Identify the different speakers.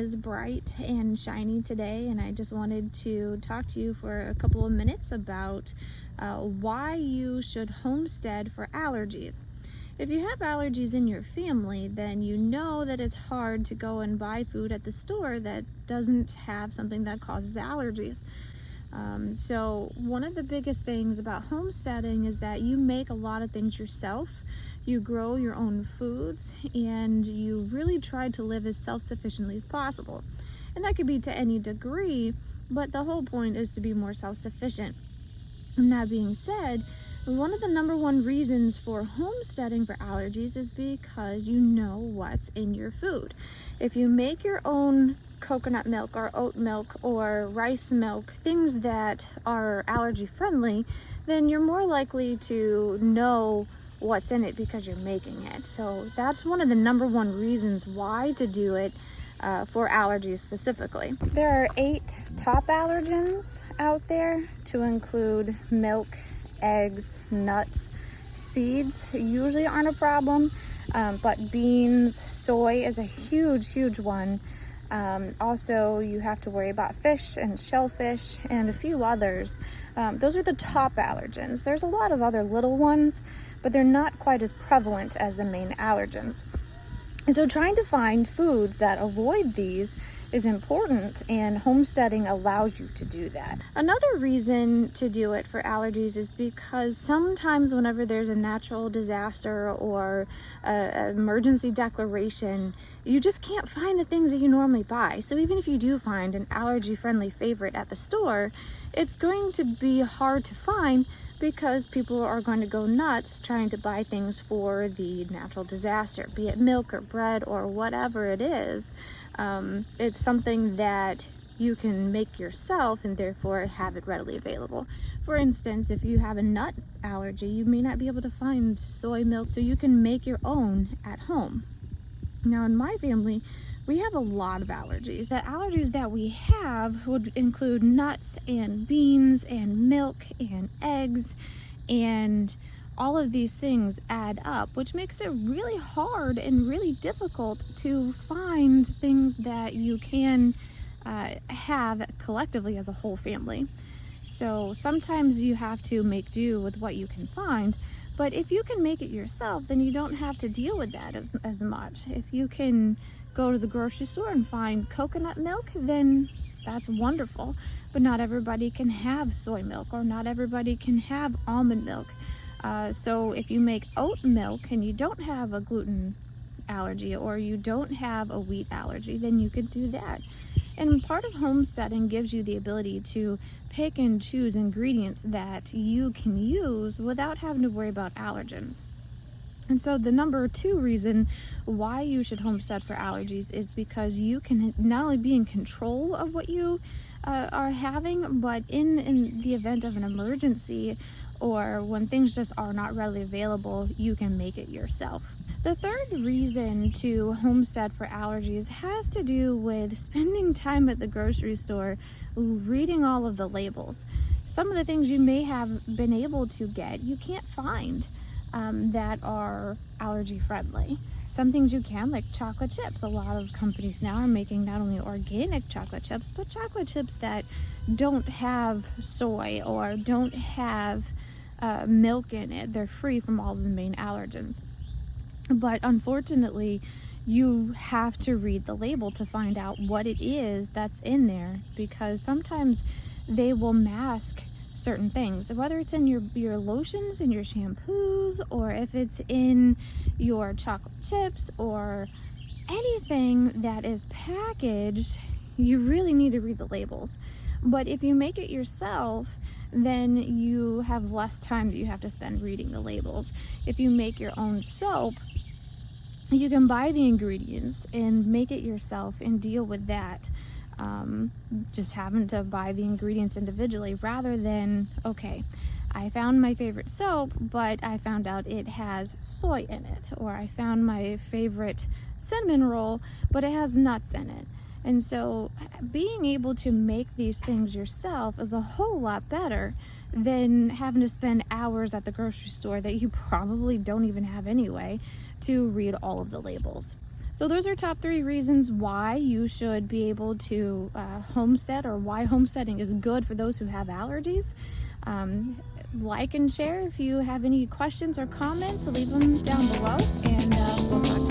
Speaker 1: is bright and shiny today, and I just wanted to talk to you for a couple of minutes about why you should homestead for allergies. If you have allergies in your family, then you know that it's hard to go and buy food at the store that doesn't have something that causes allergies. So one of the biggest things about homesteading is that you make a lot of things yourself. You grow your own foods, and you really try to live as self-sufficiently as possible. And that could be to any degree, but the whole point is to be more self-sufficient. And that being said, one of the number one reasons for homesteading for allergies is because you know what's in your food. If you make your own coconut milk or oat milk or rice milk, things that are allergy friendly, then you're more likely to know what's in it because you're making it. So that's one of the number one reasons why to do it for allergies specifically. There are 8 top allergens out there, to include milk, eggs, nuts. Seeds usually aren't a problem, but beans, soy is a huge one. Also, you have to worry about fish and shellfish and a few others. Those are the top allergens. There's a lot of other little ones, but they're not quite as prevalent as the main allergens. And so trying to find foods that avoid these is important, and homesteading allows you to do that. Another reason to do it for allergies is because sometimes whenever there's a natural disaster or an emergency declaration, you just can't find the things that you normally buy. So even if you do find an allergy-friendly favorite at the store, it's going to be hard to find because people are going to go nuts trying to buy things for the natural disaster, be it milk or bread or whatever it is. It's something that you can make yourself and therefore have it readily available. For instance, if you have a nut allergy, you may not be able to find soy milk, so you can make your own at home. Now in my family, we have a lot of allergies. The allergies that we have would include nuts and beans and milk and eggs, and all of these things add up, which makes it really hard and really difficult to find things that you can have collectively as a whole family. So sometimes you have to make do with what you can find, but if you can make it yourself, then you don't have to deal with that as much. If you can go to the grocery store and find coconut milk, then that's wonderful. But not everybody can have soy milk, or not everybody can have almond milk. So if you make oat milk and you don't have a gluten allergy or you don't have a wheat allergy, then you could do that. And part of homesteading gives you the ability to pick and choose ingredients that you can use without having to worry about allergens. And so the number 2 reason why you should homestead for allergies is because you can not only be in control of what you are having, but in the event of an emergency or when things just are not readily available, you can make it yourself. The third reason to homestead for allergies has to do with spending time at the grocery store reading all of the labels. Some of the things you may have been able to get, you can't find that are allergy friendly. Some things you can, like chocolate chips. A lot of companies now are making not only organic chocolate chips, but chocolate chips that don't have soy or don't have milk in it. They're free from all of the main allergens. But unfortunately, you have to read the label to find out what it is that's in there, because sometimes they will mask certain things, whether it's in your lotions and your shampoos, or if it's in your chocolate chips or anything that is packaged. You really need to read the labels. But if you make it yourself, then you have less time that you have to spend reading the labels. If you make your own soap, you can buy the ingredients and make it yourself and deal with that. Just having to buy the ingredients individually, rather than, okay, I found my favorite soap, but I found out it has soy in it, or I found my favorite cinnamon roll, but it has nuts in it. And so being able to make these things yourself is a whole lot better than having to spend hours at the grocery store that you probably don't even have anyway to read all of the labels. So those are top 3 reasons why you should be able to homestead, or why homesteading is good for those who have allergies. Like and share. If you have any questions or comments, leave them down below, and we'll talk to you.